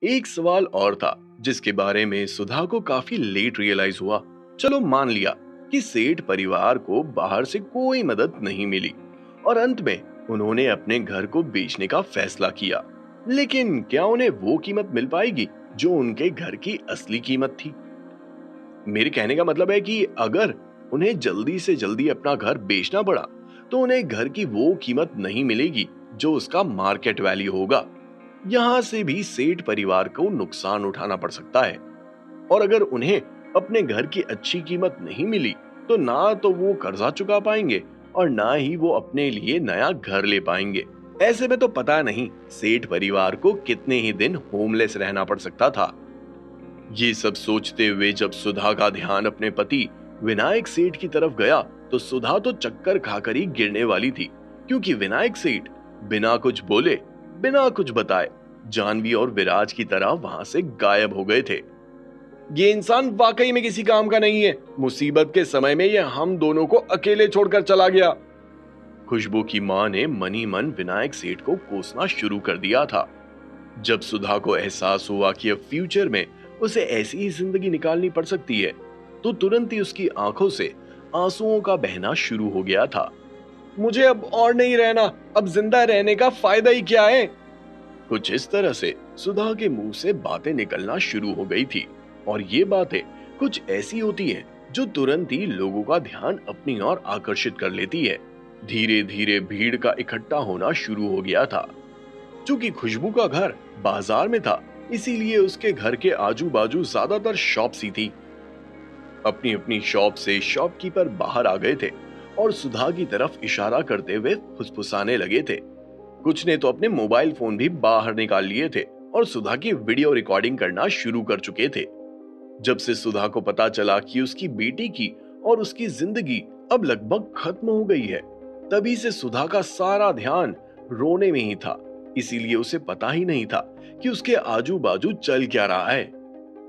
एक सवाल और था जिसके बारे में सुधा को काफी लेट रियलाइज हुआ। चलो मान लिया कि सेठ परिवार को बाहर से कोई मदद नहीं मिली और अंत में उन्होंने अपने घर को बेचने का फैसला किया। लेकिन क्या उन्हें वो कीमत मिल पाएगी जो उनके घर की असली कीमत थी? मेरे कहने का मतलब है कि अगर उन्हें जल्दी से जल्दी अपना घर बेचना पड़ा तो उन्हें घर की वो कीमत नहीं मिलेगी जो उसका मार्केट वैल्यू होगा। यहाँ से भी सेठ परिवार को नुकसान उठाना पड़ सकता है। और अगर उन्हें अपने घर की अच्छी कीमत नहीं मिली तो ना तो वो कर्जा चुका पाएंगे और ना ही वो अपने लिए नया घर ले पाएंगे। ऐसे में तो पता नहीं सेठ परिवार को कितने ही दिन होमलेस रहना पड़ सकता था। ये सब सोचते हुए जब सुधा का ध्यान अपने पति विनायक सेठ की तरफ गया तो सुधा तो चक्कर खाकर ही गिरने वाली थी, क्योंकि विनायक सेठ बिना कुछ बोले, बिना कुछ बताए जानवी और विराज की तरह वहां से गायब हो गए थे। ये इंसान वाकई में किसी काम का नहीं है। मुसीबत के समय में ये हम दोनों को अकेले छोड़कर चला गया। खुशबू की मां ने मनी मन विनायक सेठ को कोसना शुरू कर दिया था। जब सुधा को एहसास हुआ कि अब फ्यूचर में उसे ऐसी ही जिंदगी निकालनी पड़ सकती है तो तुरंत ही उसकी आंखों से आंसुओं का बहना शुरू हो गया था। मुझे अब और नहीं रहना, अब जिंदा रहने का फायदा ही क्या है? कुछ इस तरह से सुधा के मुंह से बातें निकलना शुरू हो गई थी। और ये बातें कुछ ऐसी होती हैं जो तुरंत ही लोगों का ध्यान अपनी ओर आकर्षित कर लेती है। धीरे धीरे भीड़ का इकट्ठा होना शुरू हो गया था। चूंकि खुशबू का घर बाजार में था, इसीलिए उसके घर के आजू बाजू ज्यादातर शॉप्स ही थी। अपनी अपनी शॉप से शॉपकीपर बाहर आ गए थे और सुधा की तरफ इशारा करते हुए फुसफुसाने लगे थे। कुछ ने तो अपने मोबाइल फोन भी बाहर निकाल लिए थे और सुधा की वीडियो रिकॉर्डिंग करना शुरू कर चुके थे। जब से सुधा को पता चला कि उसकी बेटी की और उसकी जिंदगी अब लगभग खत्म हो गई है, तभी से सुधा का सारा ध्यान रोने में ही था। इसीलिए उसे पता ही नहीं था कि उसके आजू बाजू चल क्या रहा है।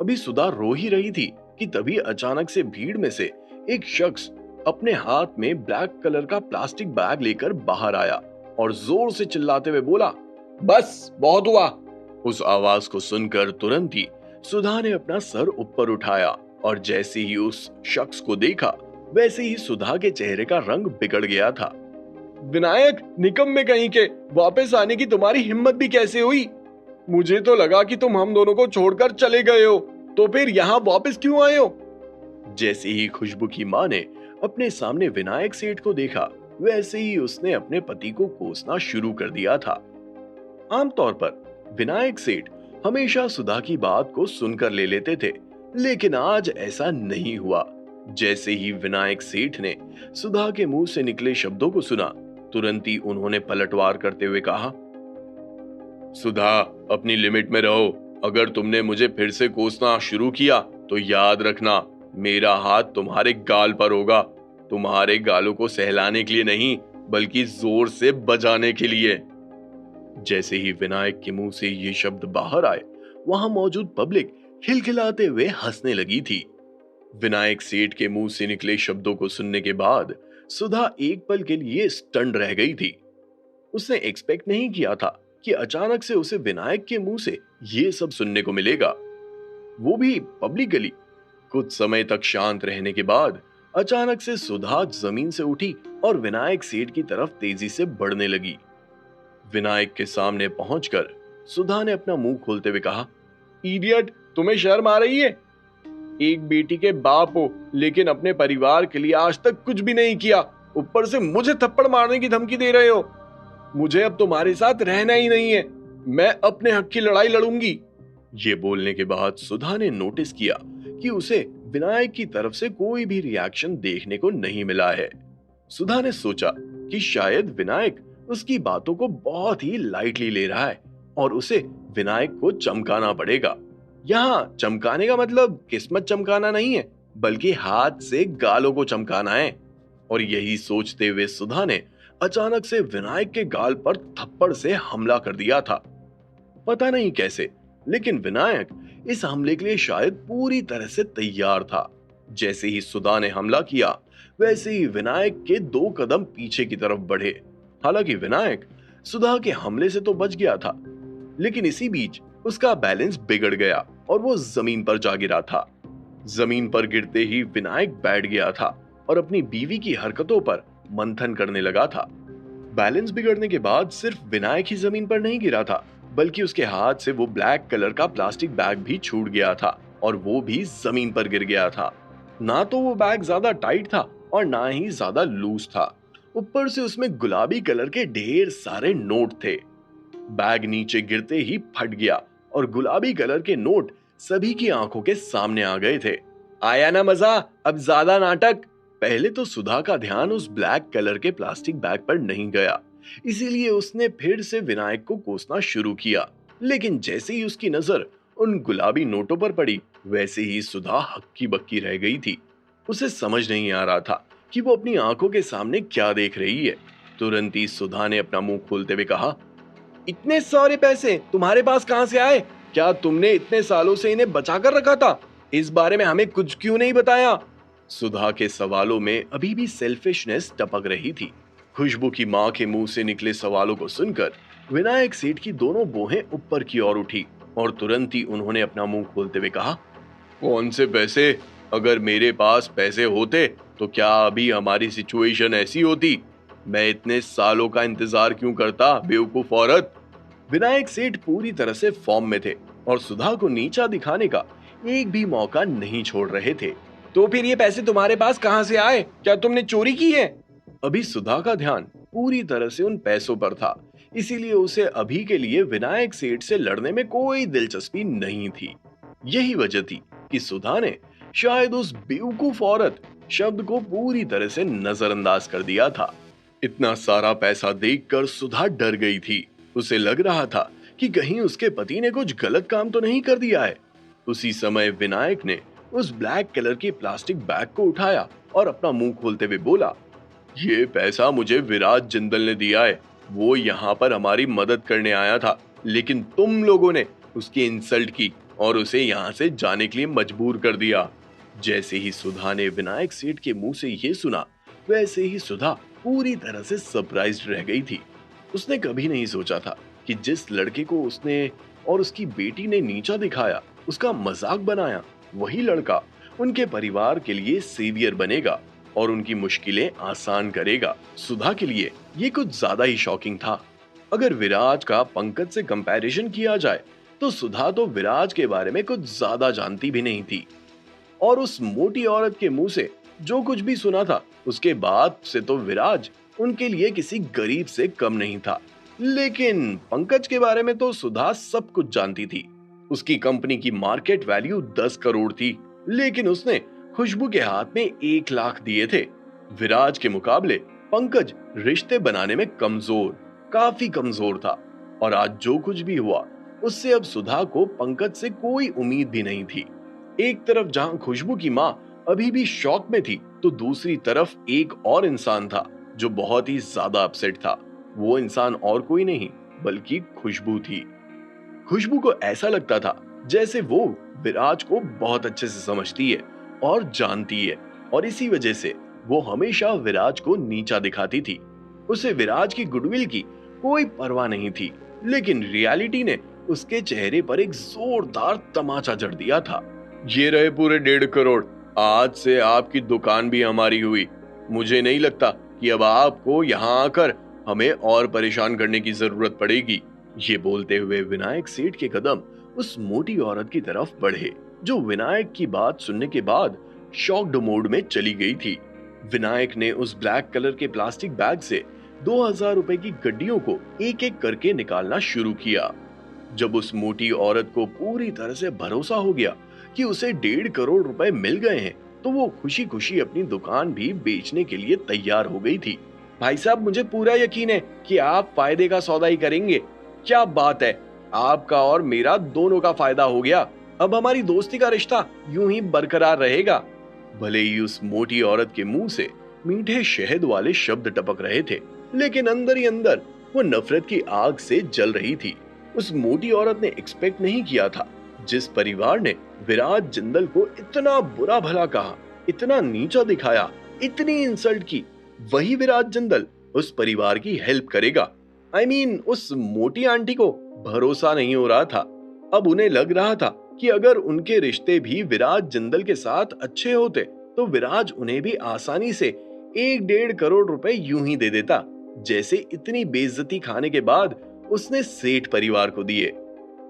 अभी सुधा रो ही रही थी कि तभी अचानक से भीड़ में से एक शख्स अपने हाथ में ब्लैक कलर का प्लास्टिक बैग लेकर बाहर आया और जोर से चिल्लाते हुए बोला, बस बहुत हुआ। उस आवाज को सुनकर तुरंत ही सुधा ने अपना सर ऊपर उठाया और जैसे ही उस शख्स को देखा वैसे ही सुधा के चेहरे का रंग बिगड़ गया था। विनायक, निकम्मे कहीं के, वापस आने की तुम्हारी हिम्मत भी कैसे हुई? मुझे तो लगा कि तुम हम दोनों को छोड़कर चले गए हो, तो फिर यहाँ वापस क्यों आए हो? जैसे ही खुशबू की मां ने अपने सामने विनायक सेठ को देखा वैसे ही उसने अपने पति को कोसना शुरू कर दिया था। आमतौर पर विनायक सेठ हमेशा सुधा की बात को सुनकर ले लेते थे, लेकिन आज ऐसा नहीं हुआ। जैसे ही विनायक सेठ ने सुधा के मुंह से निकले शब्दों को सुना, तुरंत ही उन्होंने पलटवार करते हुए कहा, सुधा, अपनी लिमिट में रहो। अगर तुमने मुझे फिर से कोसना शुरू किया तो याद रखना, मेरा हाथ तुम्हारे गाल पर होगा। तुम्हारे गालों को सहलाने के लिए नहीं, बल्कि जोर से बजाने के लिए। जैसे ही विनायक के मुंह से ये शब्द बाहर आए, वहां मौजूद पब्लिक खिलखिलाते हुए हंसने लगी थी। विनायक सेठ के मुंह से निकले शब्दों को सुनने के बाद सुधा एक पल के लिए स्टन्ड रह गई थी। उसने एक्सपेक्ट नहीं किया था कि अचानक से उसे विनायक के मुंह से ये सब सुनने को मिलेगा, वो भी पब्लिकली। कुछ समय तक शांत रहने के बाद अचानक से सुधा जमीन से उठी और विनायक सेठ की तरफ तेजी से बढ़ने लगी। विनायक के सामने पहुंचकर सुधा ने अपना मुंह खोलते हुए कहा, इडियट, तुम्हें शर्म आ रही है? एक बेटी के बाप हो, लेकिन अपने परिवार के लिए आज तक कुछ भी नहीं किया, ऊपर से मुझे थप्पड़ मारने की धमकी दे रहे हो। मुझे अब तुम्हारे साथ रहना ही नहीं है, मैं अपने हक की लड़ाई लड़ूंगी। ये बोलने के बाद सुधा ने नोटिस किया कि उसे विनायक की तरफ से कोई भी रिएक्शन देखने को नहीं मिला है। सुधा ने सोचा कि शायद विनायक उसकी बातों को बहुत ही लाइटली ले रहा है और उसे विनायक को चमकाना पड़ेगा। यहाँ चमकाने का मतलब किस्मत चमकाना नहीं है, बल्कि हाथ से गालों को चमकाना है। और यही सोचते हुए सुधा ने अचानक से विनायक के गाल पर थप्पड़ से हमला कर दिया था। पता नहीं कैसे, लेकिन विनायक इस हमले के लिए शायद पूरी तरह से तैयार था। जैसे ही सुधा ने हमला किया वैसे ही विनायक के 2 कदम पीछे की तरफ बढ़े। हालांकि विनायक सुधा के हमले से तो बच गया था, लेकिन इसी बीच उसका बैलेंस बिगड़ गया और वो जमीन पर जा गिरा था। जमीन पर गिरते ही विनायक बैठ गया था और अपनी बीवी की हरकतों पर मंथन करने लगा था। बैलेंस बिगड़ने के बाद सिर्फ विनायक ही जमीन पर नहीं गिरा था, बल्कि उसके हाथ से वो ब्लैक कलर का प्लास्टिक बैग भी छूट गया था और वो भी जमीन पर गिर गया था। ना तो वो बैग ज्यादा टाइट था और ना ही ज्यादा लूज था। ऊपर से उसमें गुलाबी कलर के ढेर सारे नोट थे। बैग नीचे गिरते ही फट गया और गुलाबी कलर के नोट सभी की आंखों के सामने आ गए थे। आया ना मजा, अब ज्यादा नाटक। पहले तो सुधा का ध्यान उस ब्लैक कलर के प्लास्टिक बैग पर नहीं गया, इसीलिए उसने फिर से विनायक को कोसना शुरू किया। लेकिन जैसे ही उसकी नजर उन गुलाबी नोटों पर पड़ी, वैसे ही सुधा हक्की बक्की रह गई थी। उसे समझ नहीं आ रहा था कि वो अपनी आंखों के सामने क्या देख रही है। तुरंत ही सुधा ने अपना मुंह खोलते हुए कहा, इतने सारे पैसे तुम्हारे पास कहां से आए? क्या तुमने इतने सालों से इन्हें बचा कर रखा था? इस बारे में हमें कुछ क्यों नहीं बताया? सुधा के सवालों में अभी भी सेल्फिशनेस टपक रही थी। खुशबू की मां के मुंह से निकले सवालों को सुनकर विनायक सेठ की दोनों भौहें ऊपर की ओर उठी और तुरंत ही उन्होंने अपना मुंह खोलते हुए कहा, कौन से पैसे? अगर मेरे पास पैसे होते तो क्या अभी हमारी सिचुएशन ऐसी होती? मैं इतने सालों का इंतजार क्यों करता, बेवकूफ औरत। विनायक सेठ पूरी तरह से फॉर्म में थे और सुधा को नीचा दिखाने का एक भी मौका नहीं छोड़ रहे थे। तो फिर ये पैसे तुम्हारे पास कहां से आए? क्या तुमने चोरी की है? अभी सुधा का ध्यान पूरी तरह से उन पैसों पर था, इसीलिए उसे अभी के लिए विनायक सेठ से लड़ने में कोई दिलचस्पी नहीं थी। यही वजह थी कि सुधा ने शायद उस बेवकूफ औरत शब्द को पूरी तरह से नजरअंदाज कर दिया था। इतना सारा पैसा देखकर सुधा डर गई थी। उसे लग रहा था कि कहीं उसके पति ने कुछ गलत काम तो नहीं कर दिया है। उसी समय विनायक ने उस ब्लैक कलर की प्लास्टिक बैग को उठाया और अपना मुंह खोलते हुए बोला, ये पैसा मुझे विराज जिंदल ने दिया है। वो यहाँ पर हमारी मदद करने आया था, लेकिन तुम लोगों ने उसकी इंसल्ट की और उसे यहाँ से जाने के लिए मजबूर कर दिया। जैसे ही सुधा ने विनायक सेठ के मुंह से ये सुना, वैसे ही सुधा पूरी तरह से सरप्राइज्ड रह गई थी। उसने कभी नहीं सोचा था कि जिस लड़के को उसने और उसकी बेटी ने नीचा दिखाया, उसका मजाक बनाया, वही लड़का उनके परिवार के लिए सेवियर बनेगा और उनकी मुश्किलें आसान करेगा। सुधा के लिए ये कुछ ज्यादा ही शॉकिंग था। अगर विराज का पंकज से कंपैरिजन किया जाए तो सुधा तो विराज के बारे में कुछ ज्यादा जानती भी नहीं थी और उस मोटी औरत के मुंह से जो कुछ भी सुना था उसके बाद से तो विराज उनके लिए किसी गरीब से कम नहीं था। लेकिन पंकज के बारे में तो सुधा सब कुछ जानती थी। उसकी कंपनी की मार्केट वैल्यू 10 करोड़ थी, लेकिन उसने खुशबू के हाथ में 1 लाख दिए थे। विराज के मुकाबले पंकज रिश्ते बनाने में कमजोर, काफी कमजोर था और आज जो कुछ भी हुआ उससे अब सुधा को पंकज से कोई उम्मीद भी नहीं थी। एक तरफ जहां खुशबू की मां अभी भी शॉक में थी, तो दूसरी तरफ एक और इंसान था जो बहुत ही ज्यादा अपसेट था। वो इंसान और कोई नहीं बल्कि खुशबू थी। खुशबू को ऐसा लगता था जैसे वो विराज को बहुत अच्छे से समझती है और जानती है और इसी वजह से वो हमेशा विराज को नीचा दिखाती थी। उसे विराज की गुडविल की कोई परवाह नहीं थी, लेकिन रियलिटी ने उसके चेहरे पर एक जोरदार तमाचा जड़ दिया था। ये रहे पूरे 1.5 करोड़। आज से आपकी दुकान भी हमारी हुई। मुझे नहीं लगता कि अब आपको यहाँ आकर हमें और परेशान करने की जरूरत पड़ेगी। ये बोलते हुए विनायक सेठ के कदम उस मोटी औरत की तरफ बढ़े, जो विनायक की बात सुनने के बाद शॉक्ड मोड में चली गई थी। विनायक ने उस ब्लैक कलर के प्लास्टिक बैग से 2000 रुपए की गड्डियों को एक एक करके निकालना शुरू किया। जब उस मोटी औरत को पूरी तरह से भरोसा हो गया कि उसे 1.5 करोड़ रुपए मिल गए हैं, तो वो खुशी खुशी अपनी दुकान भी बेचने के लिए तैयार हो गई थी। भाई साहब, मुझे पूरा यकीन है कि आप फायदे का सौदा ही करेंगे। क्या बात है, आपका और मेरा दोनों का फायदा हो गया। अब हमारी दोस्ती का रिश्ता यूं ही बरकरार रहेगा। भले ही उस मोटी औरत के मुंह से मीठे शहद वाले शब्द टपक रहे थे, लेकिन अंदर ही अंदर वो नफरत की आग से जल रही थी। उस मोटी औरत ने एक्सपेक्ट नहीं किया था, जिस परिवार ने विराज जिंदल को इतना बुरा भला कहा, इतना नीचा दिखाया, इतनी इंसल्ट की, वही विराज जिंदल उस परिवार की हेल्प करेगा। I mean, उस मोटी आंटी को भरोसा नहीं हो रहा था। अब उन्हें लग रहा था कि अगर उनके रिश्ते भी विराज जिंदल के साथ अच्छे होते तो विराज उन्हें भी आसानी से 1-1.5 करोड़ रुपए यूं ही दे देता, जैसे इतनी बेइज्जती खाने के बाद उसने सेठ परिवार को दिए।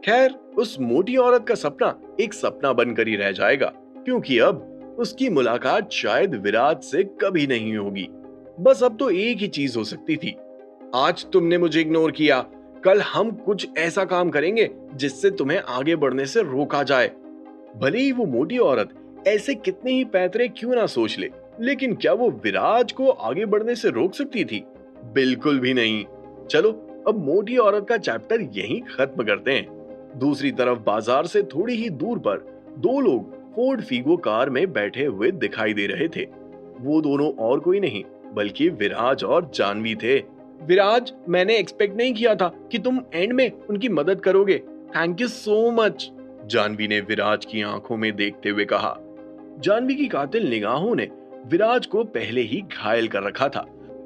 खैर, उस मोटी औरत का सपना एक सपना बनकर ही रह जाएगा, क्योंकि अब उसकी मुलाकात शायद विराज से कभी नहीं होगी। बस अब तो एक ही चीज हो सकती थी, आज तुमने मुझे इग्नोर किया, कल हम कुछ ऐसा काम करेंगे जिससे तुम्हें आगे बढ़ने से रोका जाए। भले ही वो मोटी औरत ऐसे कितने ही पैतरे क्यों ना सोच ले, लेकिन क्या वो विराज को आगे बढ़ने से रोक सकती थी? बिल्कुल भी नहीं। चलो, अब मोटी औरत का चैप्टर यहीं खत्म करते हैं। दूसरी तरफ बाजार से थोड़ी ही दूर पर दो लोग फोर्ड फीगो कार में बैठे हुए दिखाई दे रहे थे। वो दोनों और कोई नहीं बल्कि विराज और जानवी थे। विराज, मैंने एक्सपेक्ट नहीं किया था कि तुम एंड में उनकी मदद करोगे। Thank you so much, Janvi ने विराज की आंखों में देखते हुए कहा। जानवी की कातिल निगाहों ने विराज को पहले ही घायल कर रखा था,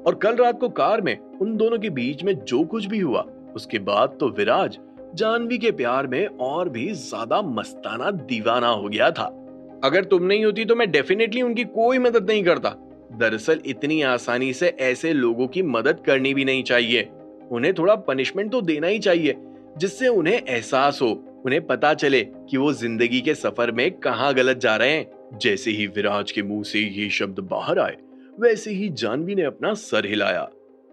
और कल रात को कार में उन दोनों के बीच में जो कुछ भी हुआ, उसके बाद तो विराज जानवी के प्यार में और भी ज्यादा मस्ताना दीवाना हो गया था। अगर तुम नहीं होती तो मैं डेफिनेटली उनकी कोई मदद नहीं करता। दरअसल इतनी आसानी से ऐसे लोगों की मदद करनी भी नहीं चाहिए। उन्हें थोड़ा पनिशमेंट तो देना ही चाहिए, जिससे उन्हें एहसास हो, उन्हें पता चले कि वो जिंदगी के सफर में कहां गलत जा रहे हैं। जैसे ही विराज के मुंह से ये शब्द बाहर आए, वैसे ही जानवी ने अपना सर हिलाया।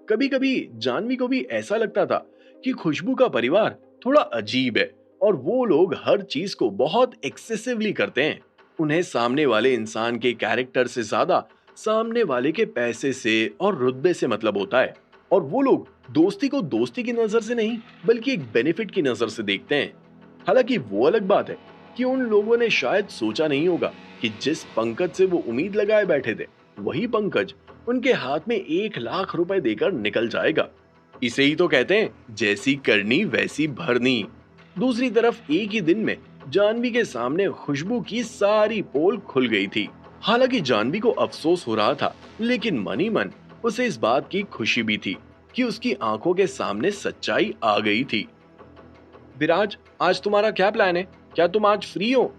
कभी कभी जानवी को भी ऐसा लगता था कि खुशबू का परिवार थोड़ा अजीब है, और वो लोग हर चीज को बहुत एक्सेसिवली करते हैं। उन्हें सामने वाले इंसान के कैरेक्टर से ज्यादा सामने वाले के पैसे से और रुतबे से मतलब होता है, और वो लोग दोस्ती को दोस्ती की नजर से नहीं बल्कि एक बेनिफिट की नजर से देखते हैं। हालांकि वो अलग बात है कि उन लोगों ने शायद सोचा नहीं होगा कि जिस पंकज से वो उम्मीद लगाए बैठे थे, वही पंकज उनके हाथ में 1 लाख रुपए देकर निकल जाएगा। इसे ही तो कहते हैं, जैसी करनी वैसी भरनी। दूसरी तरफ एक ही दिन में जानवी के सामने खुशबू की सारी पोल खुल गई थी। हालांकि जानवी को अफसोस हो रहा था, लेकिन मन ही मन उसे इस बात की खुशी भी थी कि उसकी आंखों के सामने सच्चाई आ गई थी। विराज, आज तुम्हारा क्या प्लान है? क्या तुम आज फ्री हो?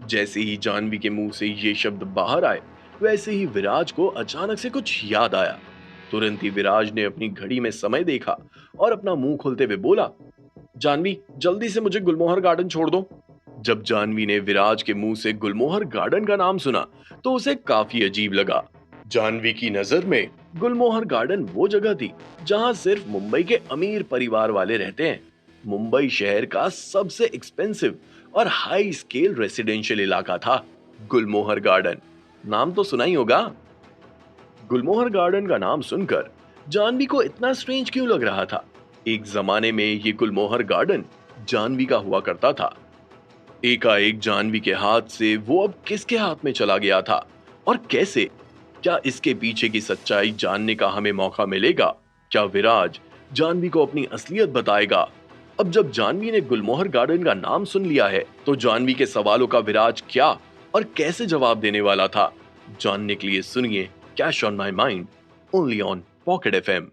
जैसे ही जानवी के मुंह से ये शब्द बाहर आए, वैसे ही विराज को अचानक से कुछ याद आया। तुरंत ही विराज ने अपनी घड़ी में समय देखा और अपना मुंह खोलते हुए बोला, जानवी, जल्दी से मुझे गुलमोहर गार्डन छोड़ दो। जब जानवी ने विराज के मुंह से गुलमोहर गार्डन का नाम सुना तो उसे काफी अजीब लगा। जानवी की नजर में गुलमोहर गार्डन वो जगह थी जहां सिर्फ मुंबई के अमीर परिवार वाले रहते हैं। मुंबई शहर का सबसे एक्सपेंसिव और हाई स्केल रेसिडेंशियल इलाका था गुलमोहर गार्डन। नाम तो सुना ही होगा। गुलमोहर गार्डन का नाम सुनकर जानवी को इतना स्ट्रेंज क्यों लग रहा था? एक जमाने में ये गुलमोहर गार्डन जानवी का हुआ करता था। एकाएक जानवी के हाथ से वो अब किसके हाथ में चला गया था, और कैसे? क्या इसके पीछे की सच्चाई जानने का हमें मौका मिलेगा? क्या विराज जानवी को अपनी असलियत बताएगा? अब जब जानवी ने गुलमोहर गार्डन का नाम सुन लिया है, तो जानवी के सवालों का विराज क्या और कैसे जवाब देने वाला था? जानने के लिए सुनिए cash on my mind, only on pocket FM.